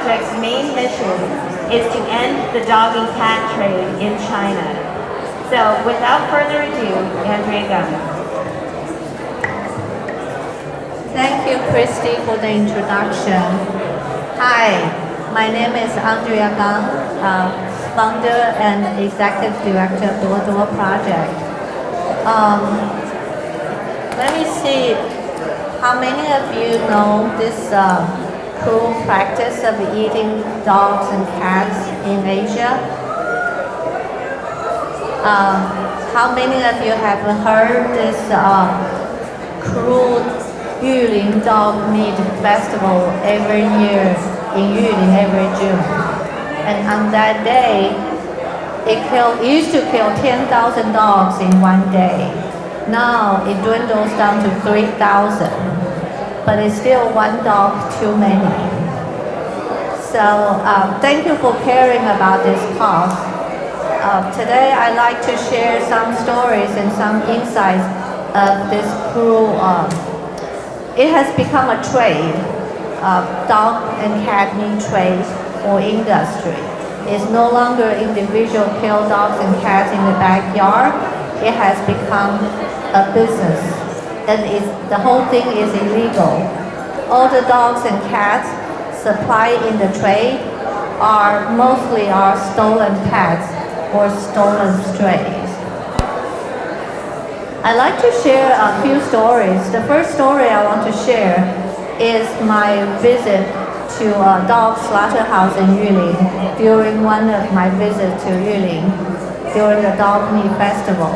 project's main mission is to end the dog and cat trade in China. So without further ado, Andrea Gung. Thank you, Christy, for the introduction. Hi, my name is Andrea Gung, founder and executive director of Door Project. Let me see, how many of you know this cool practice of eating dogs and cats in Asia? How many of you have heard this cruel Yulin dog meat festival every year in Yulin every June? And on that day, it used to kill 10,000 dogs in one day. Now it dwindles down to 3,000, but it's still one dog too many. So thank you for caring about this cause. Today I'd like to share some stories and some insights of this cruel, it has become a trade, dog and cat meat trade or industry. It's no longer individual kill dogs and cats in the backyard. It has become a business, and the whole thing is illegal. All the dogs and cats supplied in the trade are mostly stolen pets or stolen strays. I'd like to share a few stories. The first story I want to share is my visit to a dog slaughterhouse in Yulin during one of my visits to Yulin during the dog meat festival.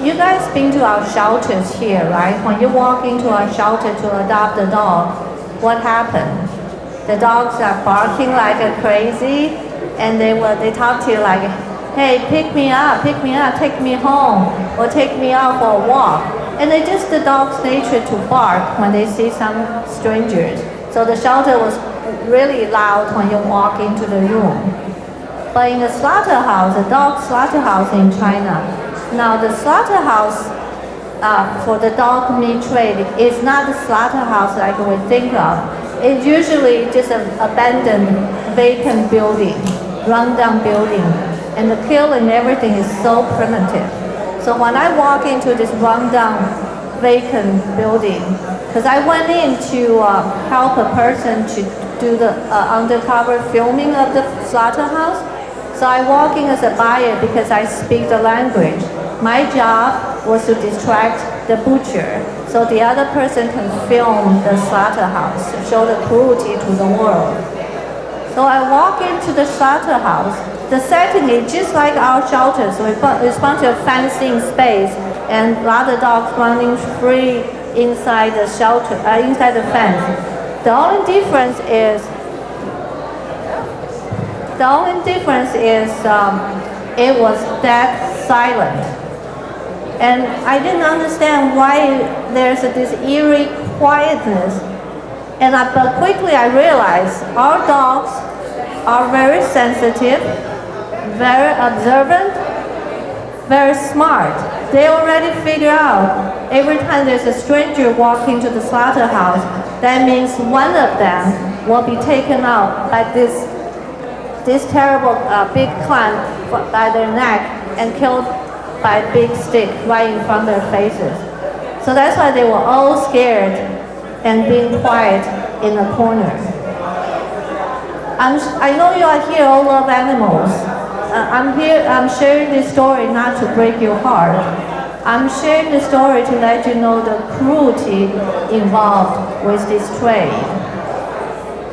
You guys been to our shelters here, right? When you walk into our shelter to adopt a dog, what happened? The dogs are barking like crazy, and they talk to you like, hey, pick me up, take me home, or take me out for a walk. And it's just the dog's nature to bark when they see some strangers. So the shelter was really loud when you walk into the room. But in the slaughterhouse, the dog slaughterhouse in China, now the slaughterhouse for the dog meat trade is not the slaughterhouse like we think of. It's usually just an abandoned, vacant building, run-down building. And the kill and everything is so primitive. So when I walk into this run-down, vacant building, because I went in to help a person to do the undercover filming of the slaughterhouse. So I walk in as a buyer because I speak the language. My job was to distract the butcher so the other person can film the slaughterhouse, to show the cruelty to the world. So I walk into the slaughterhouse. The setting is just like our shelters. So it's a bunch of fencing space and a lot of dogs running free inside the shelter, inside the fence. The only difference is it was dead silent. And I didn't understand why there's this eerie quietness. But quickly I realized our dogs are very sensitive, very observant, very smart. They already figure out every time there's a stranger walking to the slaughterhouse, that means one of them will be taken out by this terrible big clan by their neck and killed by a big stick right in front of their faces. So that's why they were all scared and being quiet in a corner. I know you are here all love animals. I'm sharing this story not to break your heart. I'm sharing the story to let you know the cruelty involved with this trade.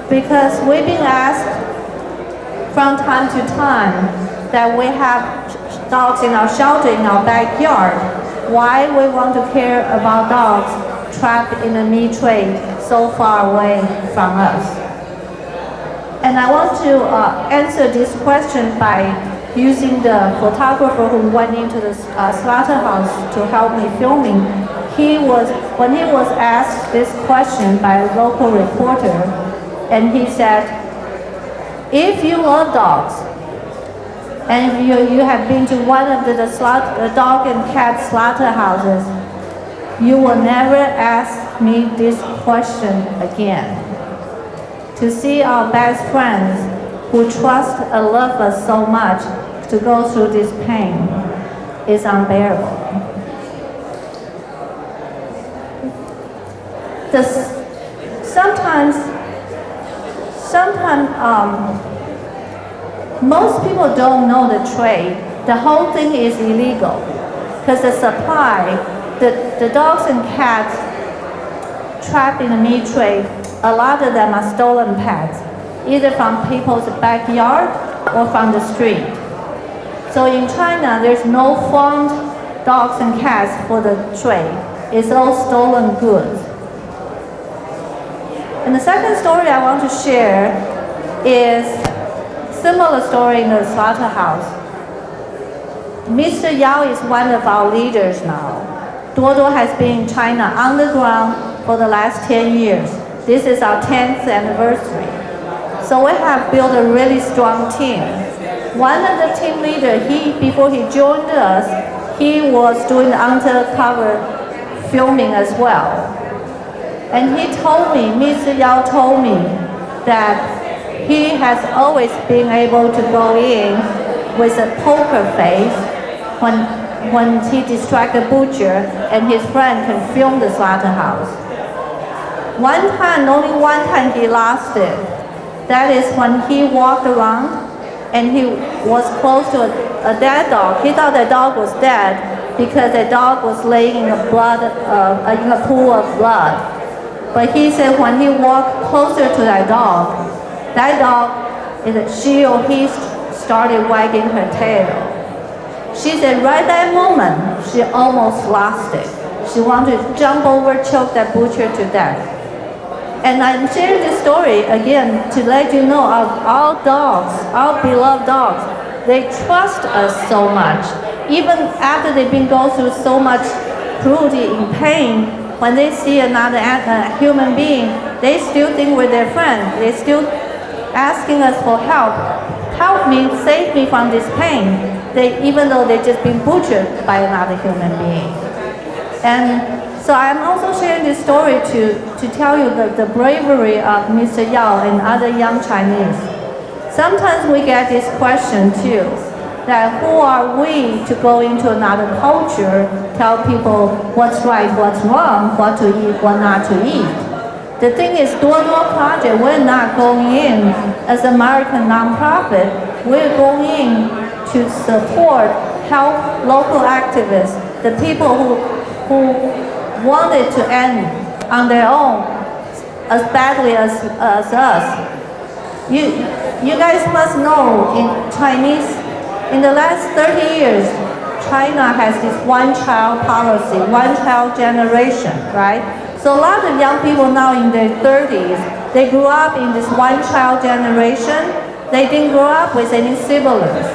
Because we've been asked from time to time that we have dogs in our shelter, in our backyard, why we want to care about dogs trapped in a meat trade so far away from us. And I want to answer this question by using the photographer who went into the slaughterhouse to help me filming. When he was asked this question by a local reporter, and he said, if you love dogs, and you have been to one of the dog and cat slaughterhouses, you will never ask me this question again. To see our best friends who trust and love us so much to go through this pain is unbearable. Sometimes, most people don't know the trade. The whole thing is illegal because the supply, the dogs and cats trapped in the meat trade, a lot of them are stolen pets, either from people's backyard or from the street. So in China, there's no farmed dogs and cats for the trade. It's all stolen goods. And the second story I want to share is similar story in the slaughterhouse. Mr. Yao is one of our leaders now. Duoduo has been in China underground for the last 10 years. This is our 10th anniversary. So we have built a really strong team. One of the team leaders, before he joined us, he was doing undercover filming as well. And he told me, Mr. Yao told me that he has always been able to go in with a poker face when he distracts the butcher and his friend can film the slaughterhouse. Only one time he lost it. That is when he walked around and he was close to a dead dog. He thought the dog was dead because the dog was laying in a pool of blood. But he said when he walked closer to that dog, he started wagging her tail. She said right that moment, she almost lost it. She wanted to jump over, choke that butcher to death. And I'm sharing this story again to let you know our dogs, our beloved dogs, they trust us so much. Even after they've been going through so much cruelty and pain, when they see another human being, they still think we're their friend. They're still asking us for help. Help me, save me from this pain. Even though they've just been butchered by another human being. And so I'm also sharing this story to tell you the bravery of Mr. Yao and other young Chinese. Sometimes we get this question too, that who are we to go into another culture, tell people what's right, what's wrong, what to eat, what not to eat. The thing is, Duoduo Project, we're not going in as an American nonprofit. We're going in to support, help local activists, the people who wanted to end on their own as badly as us. You guys must know in the last 30 years, China has this one-child policy, one-child generation, right? So a lot of young people now in their 30s, they grew up in this one-child generation. They didn't grow up with any siblings.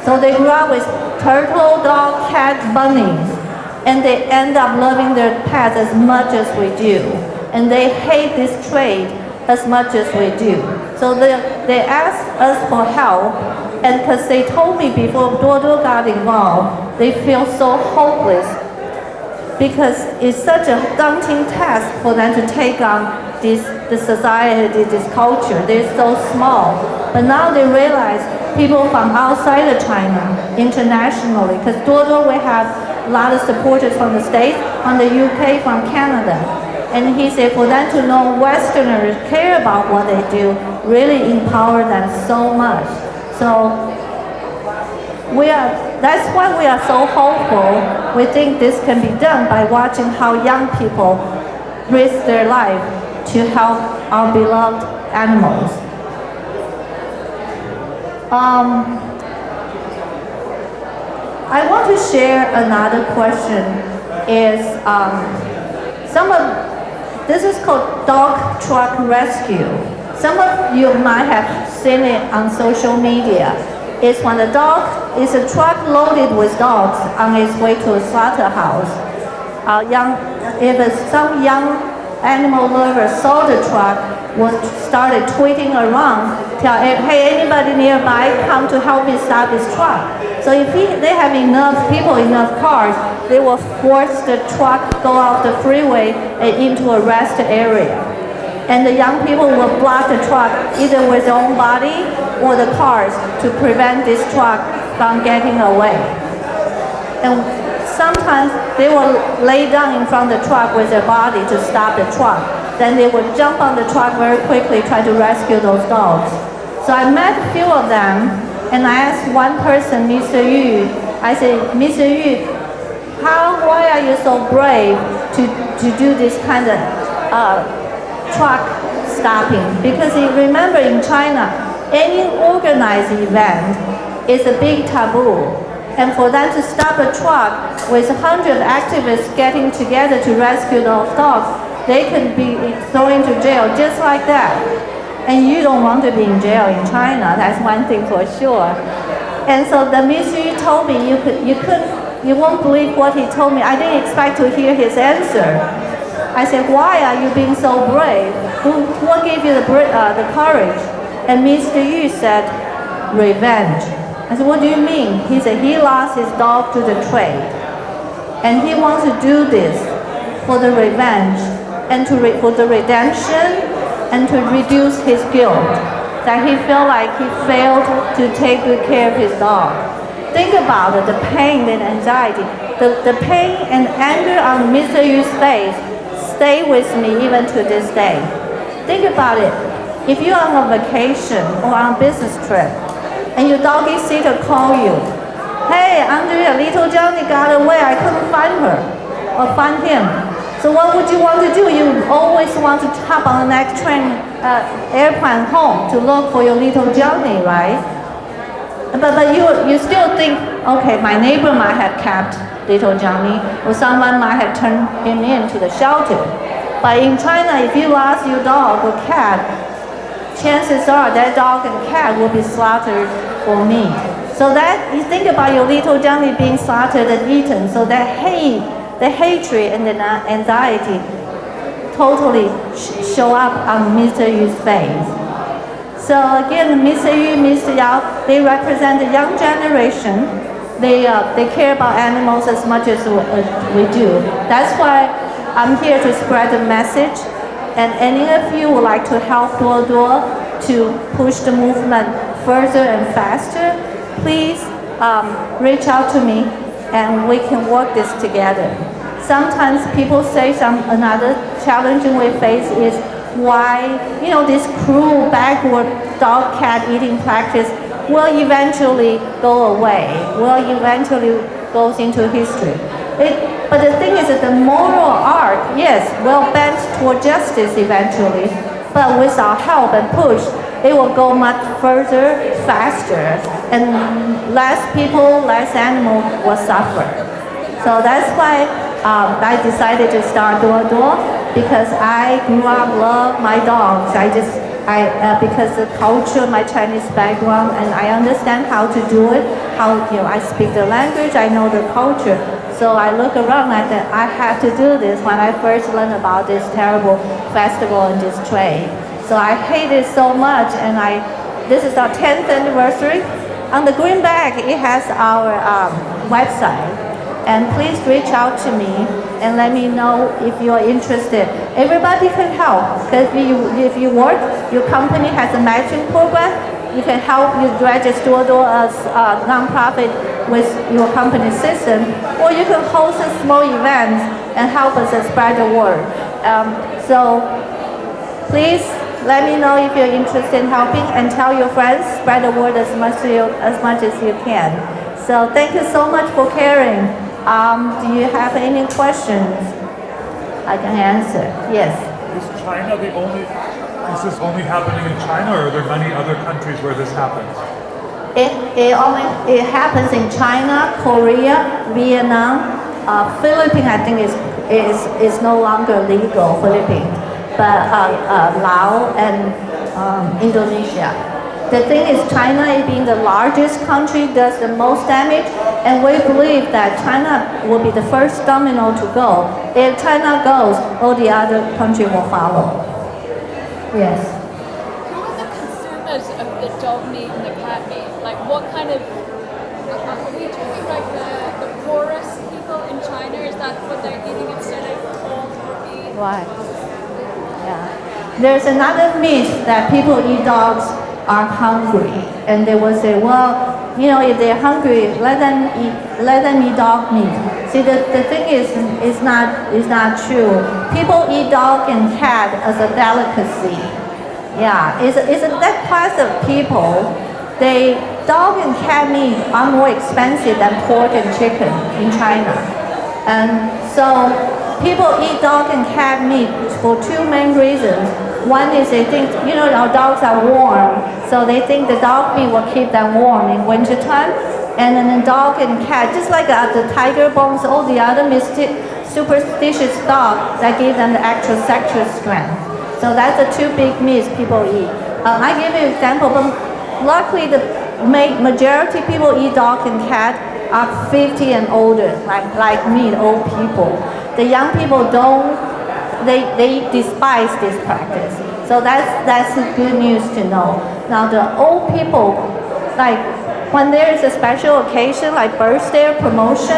So they grew up with turtle, dog, cat, bunnies. And they end up loving their pets as much as we do. And they hate this trade as much as we do. So they asked us for help. And because they told me before Duoduo got involved, they feel so hopeless because it's such a daunting task for them to take on the society, this culture. They're so small. But now they realize people from outside of China, internationally, because Duoduo we have a lot of supporters from the States, from the UK, from Canada. And he said for them to know Westerners care about what they do really empower them so much. So that's why we are so hopeful. We think this can be done by watching how young people risk their life to help our beloved animals. I want to share another question. This is called dog truck rescue. Some of you might have seen it on social media. It's when a truck loaded with dogs on its way to a slaughterhouse. If some young animal lovers saw the truck, started tweeting around, tell, hey, anybody nearby, come to help me stop this truck. So if they have enough people, enough cars, they will force the truck go off the freeway and into a rest area. And the young people will block the truck either with their own body or the cars to prevent this truck from getting away. And sometimes they will lay down in front of the truck with their body to stop the truck. Then they would jump on the truck very quickly, try to rescue those dogs. So I met a few of them, and I asked one person, Mr. Yu, I said, Mr. Yu, why are you so brave to do this kind of truck stopping? Because remember in China, any organized event is a big taboo. And for them to stop a truck with 100 activists getting together to rescue those dogs, they could be thrown into jail just like that. And you don't want to be in jail in China, that's one thing for sure. And so the Mr. told me, you won't believe what he told me. I didn't expect to hear his answer. I said, why are you being so brave? What gave you the courage? And Mr. Yu said, revenge. I said, what do you mean? He said he lost his dog to the trade. And he wants to do this for the revenge and for the redemption and to reduce his guilt. That he felt like he failed to take good care of his dog. Think about it, the pain and anxiety. The pain and anger on Mr. Yu's face stay with me even to this day. Think about it. If you're on a vacation or on a business trip, and your doggy sitter call you, hey, Andrea, little Johnny got away, I couldn't find her, or find him. So what would you want to do? You always want to hop on the next airplane home to look for your little Johnny, right? But you still think, okay, my neighbor might have kept little Johnny, or someone might have turned him into the shelter. But in China, if you lost your dog or cat, chances are that dog and cat will be slaughtered for meat. So that you think about your little Johnny being slaughtered and eaten, so that the hatred and the anxiety totally show up on Mr. Yu's face. So again, Mr. Yu, Mr. Yao, they represent the young generation. They care about animals as much as we do. That's why I'm here to spread the message. And any of you would like to help Duo to push the movement further and faster, please reach out to me and we can work this together. Sometimes people say another challenge we face is why, this cruel backward dog cat eating practice will eventually go away, will eventually goes into history. But the thing is that the moral arc, yes, will bend toward justice eventually, but with our help and push, it will go much further, faster, and less people, less animals will suffer. So that's why I decided to start Duo, because I grew up love my dogs. Because the culture, my Chinese background, and I understand how to do it. I speak the language, I know the culture. So I look around and I said, I have to do this when I first learned about this terrible festival and this trade. So I hate it so much, and this is our 10th anniversary. On the green bag, it has our website. And please reach out to me and let me know if you're interested. Everybody can help, because if you work, your company has a matching program, you can help you register as a nonprofit with your company system, or you can host a small events and help us spread the word. So please let me know if you're interested in helping, and tell your friends, spread the word as much as you can. So thank you so much for caring. Do you have any questions I can answer? Yes. Is this only happening in China, or are there many other countries where this happens? It happens in China, Korea, Vietnam, Philippines. I think is no longer legal, Philippines, but Laos and Indonesia. The thing is, China being the largest country does the most damage, and we believe that China will be the first domino to go. If China goes, all the other countries will follow. Yes. Who are the consumers of the dog meat and the cat meat? Like, what kind of? Are we talking like the poorest people in China? Is that what they're eating instead of pork or beef? Right. Yeah. There's another myth that people eat dogs are hungry, and they will say, well, you know, if they're hungry, let them eat dog meat. See, the thing is not true. People eat dog and cat as a delicacy. Yeah, it's that class of people. Dog and cat meat are more expensive than pork and chicken in China, and so people eat dog and cat meat for two main reasons. One is they think, you know, our dogs are warm, so they think the dog meat will keep them warm in wintertime. And then the dog and cat, just like the tiger bones, all the other superstitious stuff that give them the actual sexual strength. So that's the two big myths people eat. I give you an example, but luckily the majority people eat dog and cat are 50 and older, like me, old people. The young people don't. They despise this practice. So that's good news to know. Now the old people, like when there is a special occasion like birthday or promotion,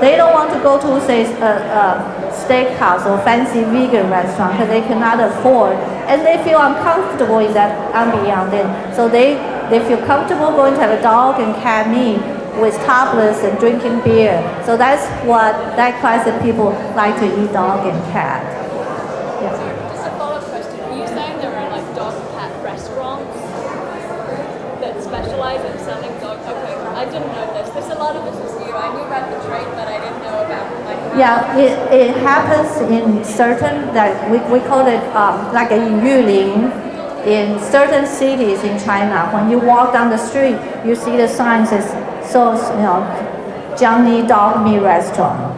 they don't want to go to say a steakhouse or fancy vegan restaurant because they cannot afford, and they feel uncomfortable in that ambiance. So they feel comfortable going to have a dog and cat meat with topless and drinking beer. So that's what that class of people like to eat dog and cat. Yes. Just a follow-up question. Are you saying there are like dog and cat restaurants that specialize in selling dog? Okay, I didn't know this. There's a lot of this is new. I knew about the trade, but I didn't know about like. Yeah, it happens in certain that we call it like a yuling. In certain cities in China, when you walk down the street, you see the signs that so Jiangni dog meat restaurant.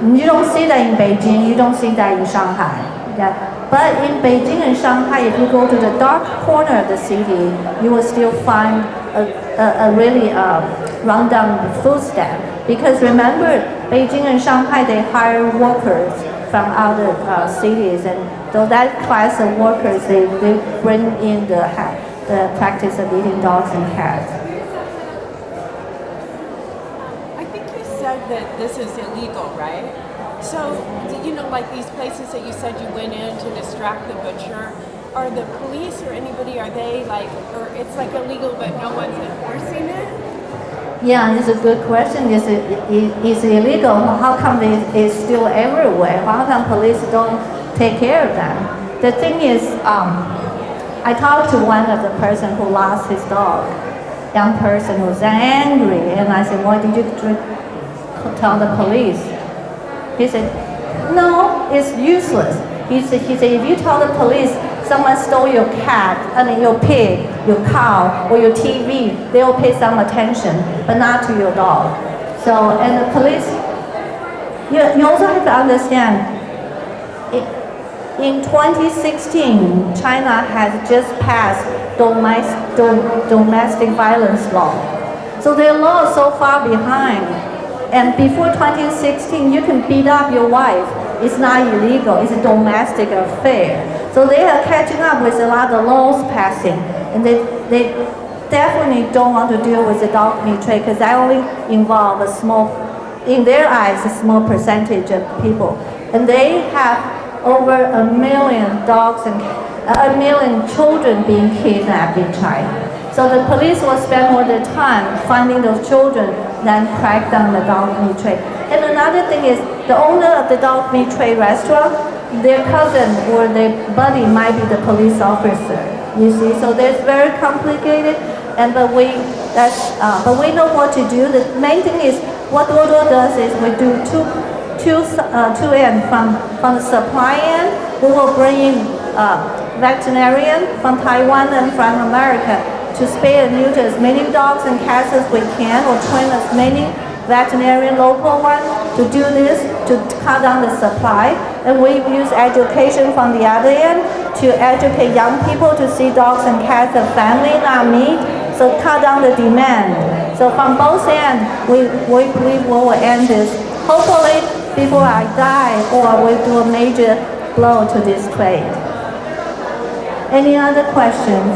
You don't see that in Beijing, you don't see that in Shanghai. Yeah. But in Beijing and Shanghai, if you go to the dark corner of the city, you will still find a really rundown food stand. Because remember, Beijing and Shanghai, they hire workers from other cities, and so that class of workers, they bring in the practice of eating dogs and cats. I think you said that this is illegal, right? So, you know, like these places that you said you went in to distract the butcher, are the police or anybody, are they like, or it's like illegal but no one's enforcing it? Yeah, it's a good question. It's illegal. How come it's still everywhere? How come police don't take care of them? The thing is, I talked to one of the person who lost his dog, young person who was angry, and I said, why did you tell the police? He said, no, it's useless. He said, if you tell the police someone stole your cat, your pig, your cow, or your TV, they will pay some attention, but not to your dog. So, and the police, you also have to understand, in 2016, China has just passed domestic violence law. So their law is so far behind. And before 2016, you can beat up your wife. It's not illegal, it's a domestic affair. So they are catching up with a lot of laws passing. And they definitely don't want to deal with the dog meat trade because that only involves a small, in their eyes, a small percentage of people. And they have over 1 million dogs and 1 million children being kidnapped in China. So the police will spend more their time finding those children than crack down the dog meat trade. And another thing is, the owner of the dog meat trade restaurant, their cousin or their buddy might be the police officer. You see, so that's very complicated. But we know what to do. The main thing is what Dodo does is we do two ends from the supply end. We will bring in veterinarian from Taiwan and from America to spay and neuter as many dogs and cats as we can, or train as many veterinarian local ones to do this, to cut down the supply. And we use education from the other end to educate young people to see dogs and cats as family, not meat. So cut down the demand. So from both ends, we believe we will end this. Hopefully before I die, or we do a major blow to this trade. Any other questions?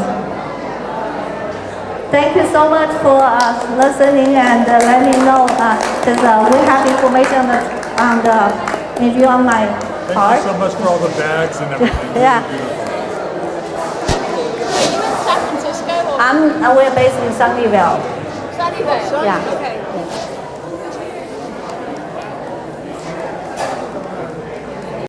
Thank you so much for listening and let me know because we have information on the review on my Thank part. you so much for all the bags and everything. Yeah. Are you in San Francisco or We're based in Sunnyvale. Sunnyvale? Yeah. Okay.